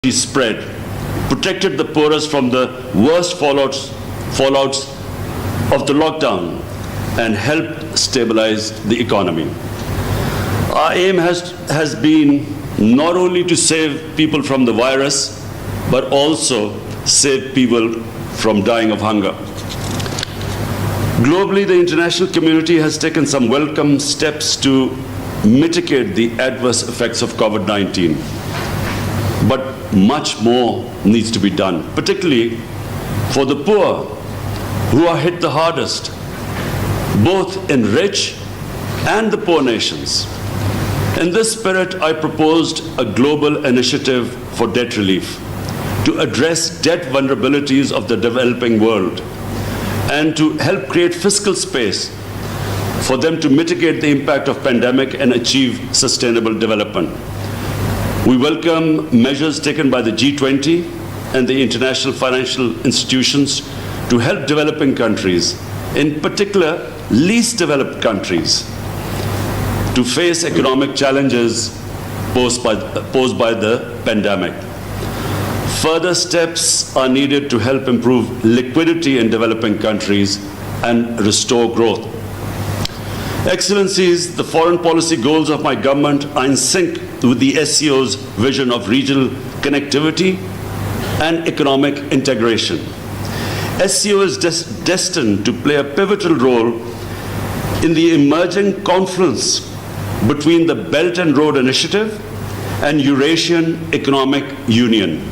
spread, protected the poorest from the worst fallouts of the lockdown, and helped stabilize the economy. Our aim has been not only to save people from the virus, but also save people from dying of hunger. Globally, the international community has taken some welcome steps to mitigate the adverse effects of COVID-19. But much more needs to be done, particularly for the poor, who are hit the hardest, both in rich and the poor nations. In this spirit, I proposed a global initiative for debt relief to address debt vulnerabilities of the developing world and to help create fiscal space for them to mitigate the impact of pandemic and achieve sustainable development. We welcome measures taken by the G20 and the international financial institutions to help developing countries, in particular least developed countries, to face economic challenges posed by the pandemic. Further steps are needed to help improve liquidity in developing countries and restore growth. Excellencies, the foreign policy goals of my government are in sync with the SCO's vision of regional connectivity and economic integration. SCO is destined to play a pivotal role in the emerging confluence between the Belt and Road Initiative and Eurasian Economic Union.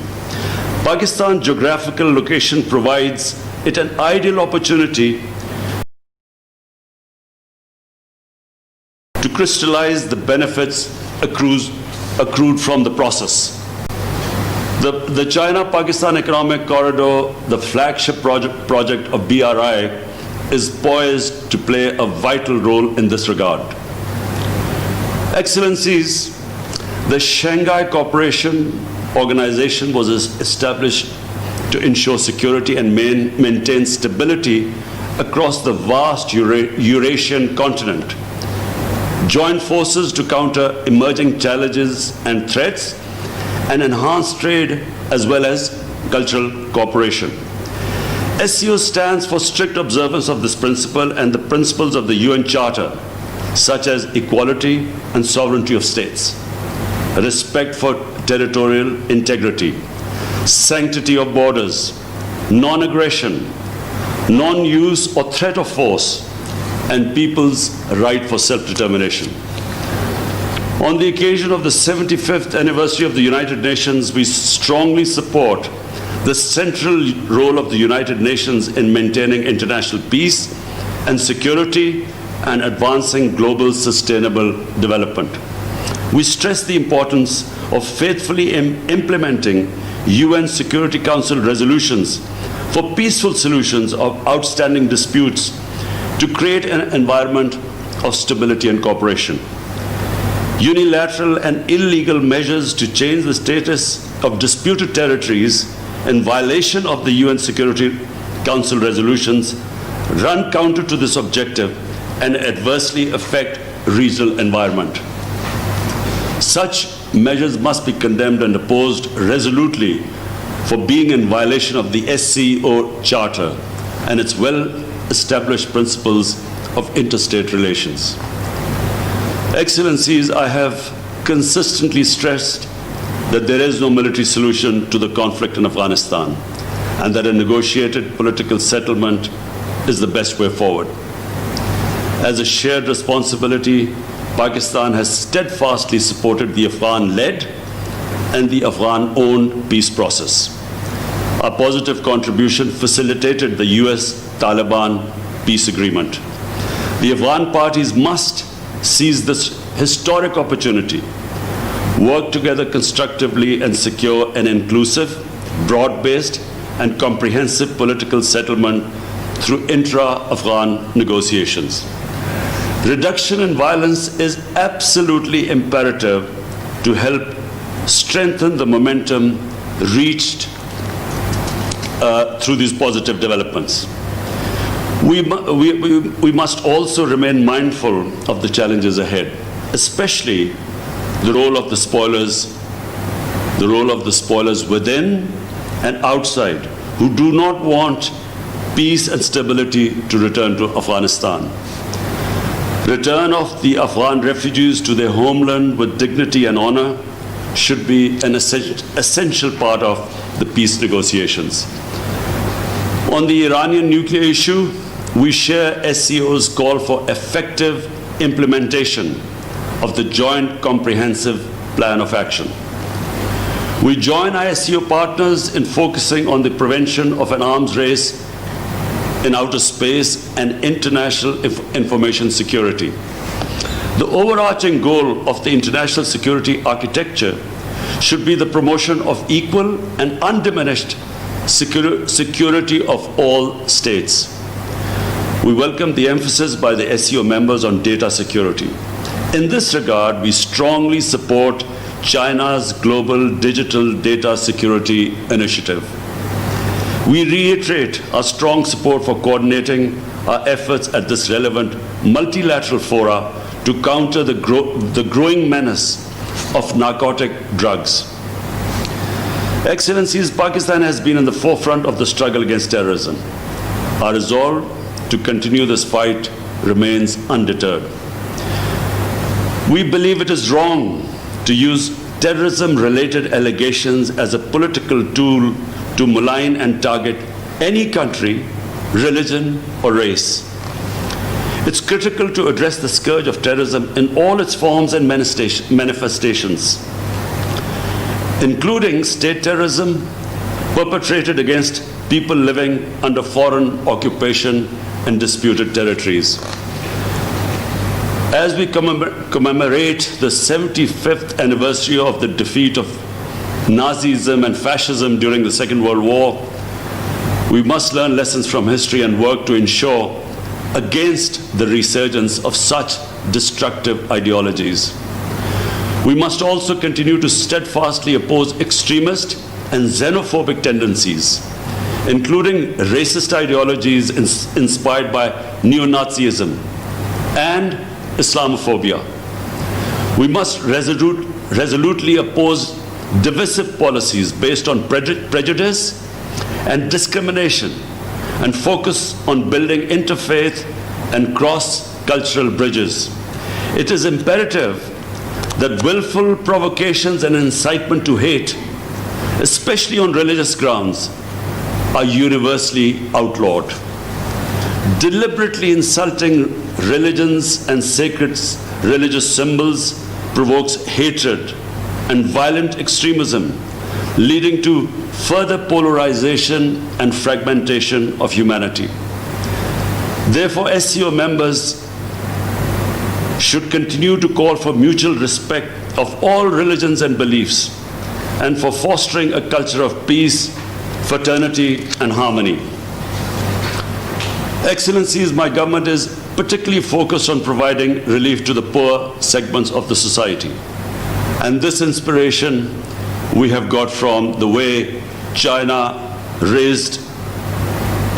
Pakistan's geographical location provides it an ideal opportunity to crystallize the benefits accrued from the process. The China-Pakistan Economic Corridor, the flagship project of BRI, is poised to play a vital role in this regard. Excellencies, the Shanghai Cooperation Organization was established to ensure security and maintain stability across the vast Eurasian continent. Join forces to counter emerging challenges and threats and enhance trade as well as cultural cooperation. SCO stands for strict observance of this principle and the principles of the UN Charter, such as equality and sovereignty of states, respect for territorial integrity, sanctity of borders, non-aggression, non-use or threat of force, and people's right for self-determination. On the occasion of the 75th anniversary of the United Nations, we strongly support the central role of the United Nations in maintaining international peace and security and advancing global sustainable development. We stress the importance of faithfully implementing UN Security Council resolutions for peaceful solutions of outstanding disputes to create an environment of stability and cooperation. Unilateral and illegal measures to change the status of disputed territories in violation of the UN Security Council resolutions run counter to this objective and adversely affect regional environment. Such measures must be condemned and opposed resolutely for being in violation of the SCO Charter and its well-established principles of interstate relations. Excellencies, I have consistently stressed that there is no military solution to the conflict in Afghanistan and that a negotiated political settlement is the best way forward. As a shared responsibility, Pakistan has steadfastly supported the Afghan-led and the Afghan-owned peace process. Our positive contribution facilitated the US-Taliban peace agreement. The Afghan parties must seize this historic opportunity, work together constructively and secure an inclusive, broad-based and comprehensive political settlement through intra-Afghan negotiations. Reduction in violence is absolutely imperative to help strengthen the momentum reached through these positive developments. We must also remain mindful of the challenges ahead, especially the role of the spoilers the role of the spoilers within and outside who do not want peace and stability to return to Afghanistan. Return of the Afghan refugees to their homeland with dignity and honor should be an essential part of the peace negotiations. On the Iranian nuclear issue, we share SCO's call for effective implementation of the Joint Comprehensive Plan of Action. We join our SCO partners in focusing on the prevention of an arms race in outer space and international information security. The overarching goal of the international security architecture should be the promotion of equal and undiminished security of all states. We welcome the emphasis by the SCO members on data security. In this regard, we strongly support China's Global Digital Data Security Initiative. We reiterate our strong support for coordinating our efforts at this relevant multilateral fora to counter the growing menace of narcotic drugs. Excellencies, Pakistan has been in the forefront of the struggle against terrorism. Our resolve to continue this fight remains undeterred. We believe it is wrong to use terrorism-related allegations as a political tool to malign and target any country, religion, or race. It's critical to address the scourge of terrorism in all its forms and manifestations, including state terrorism perpetrated against people living under foreign occupation and disputed territories. As we commemorate the 75th anniversary of the defeat of Nazism and fascism during the Second World War, we must learn lessons from history and work to ensure against the resurgence of such destructive ideologies. We must also continue to steadfastly oppose extremist and xenophobic tendencies, including racist ideologies inspired by neo-Nazism and Islamophobia. We must resolutely oppose divisive policies based on prejudice and discrimination and focus on building interfaith and cross-cultural bridges. It is imperative that willful provocations and incitement to hate, especially on religious grounds, are universally outlawed. Deliberately insulting religions and sacred religious symbols provokes hatred and violent extremism, leading to further polarization and fragmentation of humanity. Therefore, SCO members should continue to call for mutual respect of all religions and beliefs and for fostering a culture of peace, fraternity, and harmony. Excellencies, my government is particularly focused on providing relief to the poor segments of the society. And this inspiration we have got from the way China raised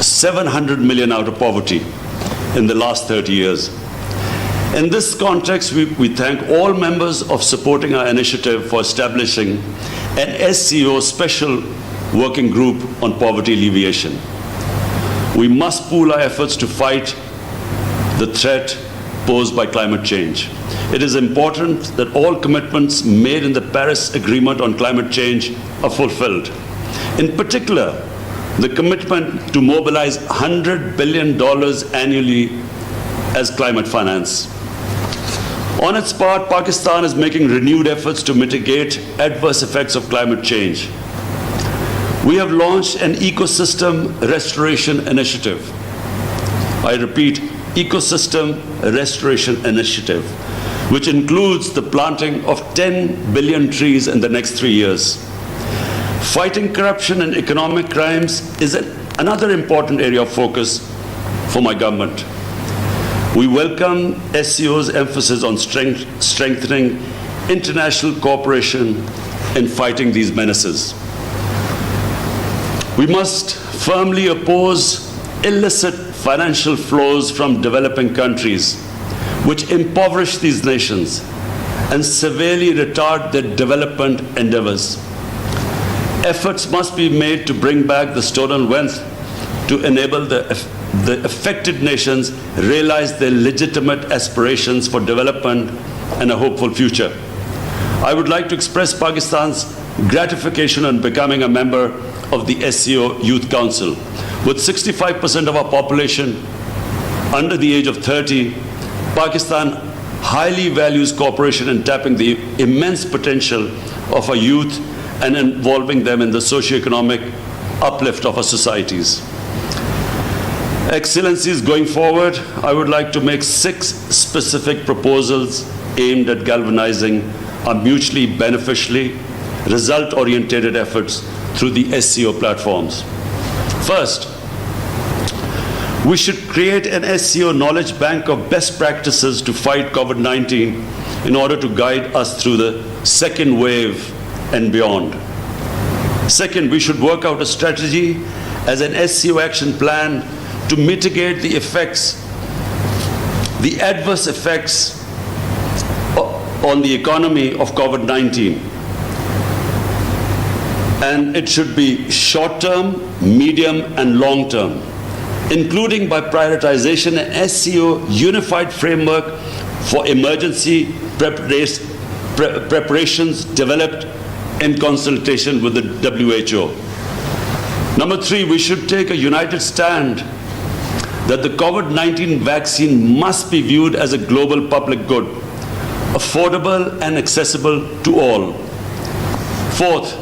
700 million out of poverty in the last 30 years. In this context, we thank all members of supporting our initiative for establishing an SCO special working group on poverty alleviation. We must pool our efforts to fight the threat posed by climate change. It is important that all commitments made in the Paris Agreement on climate change are fulfilled. In particular, the commitment to mobilize $100 billion annually as climate finance. On its part, Pakistan is making renewed efforts to mitigate adverse effects of climate change. We have launched an ecosystem restoration initiative. I repeat, ecosystem restoration initiative, which includes the planting of 10 billion trees in the next 3 years. Fighting corruption and economic crimes is another important area of focus for my government. We welcome SCO's emphasis on strengthening international cooperation in fighting these menaces. We must firmly oppose illicit financial flows from developing countries, which impoverish these nations and severely retard their development endeavors. Efforts must be made to bring back the stolen wealth to enable the affected nations realize their legitimate aspirations for development and a hopeful future. I would like to express Pakistan's gratification on becoming a member of the SCO Youth Council. With 65% of our population under the age of 30, Pakistan highly values cooperation in tapping the immense potential of our youth and involving them in the socio-economic uplift of our societies. Excellencies, going forward, I would like to make 6 specific proposals aimed at galvanizing our mutually beneficially result-oriented efforts through the SCO platforms. First, we should create an SCO knowledge bank of best practices to fight COVID-19 in order to guide us through the second wave and beyond. Second, we should work out a strategy as an SCO action plan to mitigate the adverse effects on the economy of COVID-19. And it should be short-term, medium, and long-term, including by prioritization an SCO unified framework for emergency preparations developed in consultation with the WHO. Number 3, we should take a united stand that the COVID-19 vaccine must be viewed as a global public good, affordable and accessible to all. Fourth,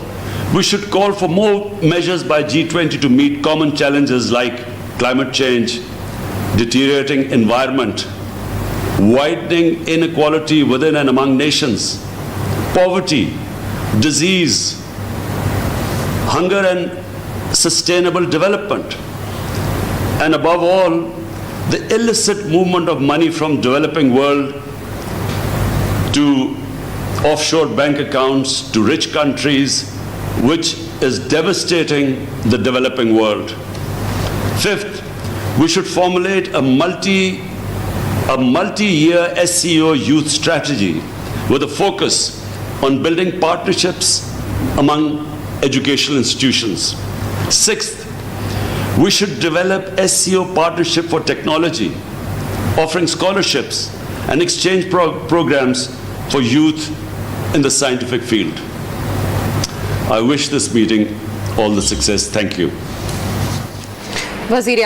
we should call for more measures by G20 to meet common challenges like climate change, deteriorating environment, widening inequality within and among nations, poverty, disease, hunger and sustainable development, and above all, the illicit movement of money from developing world to offshore bank accounts to rich countries, which is devastating the developing world. Fifth, we should formulate a multi-year SCO youth strategy with a focus on building partnerships among educational institutions. Sixth, we should develop SCO partnership for technology, offering scholarships and exchange programs for youth in the scientific field. I wish this meeting all the success. Thank you. Wazir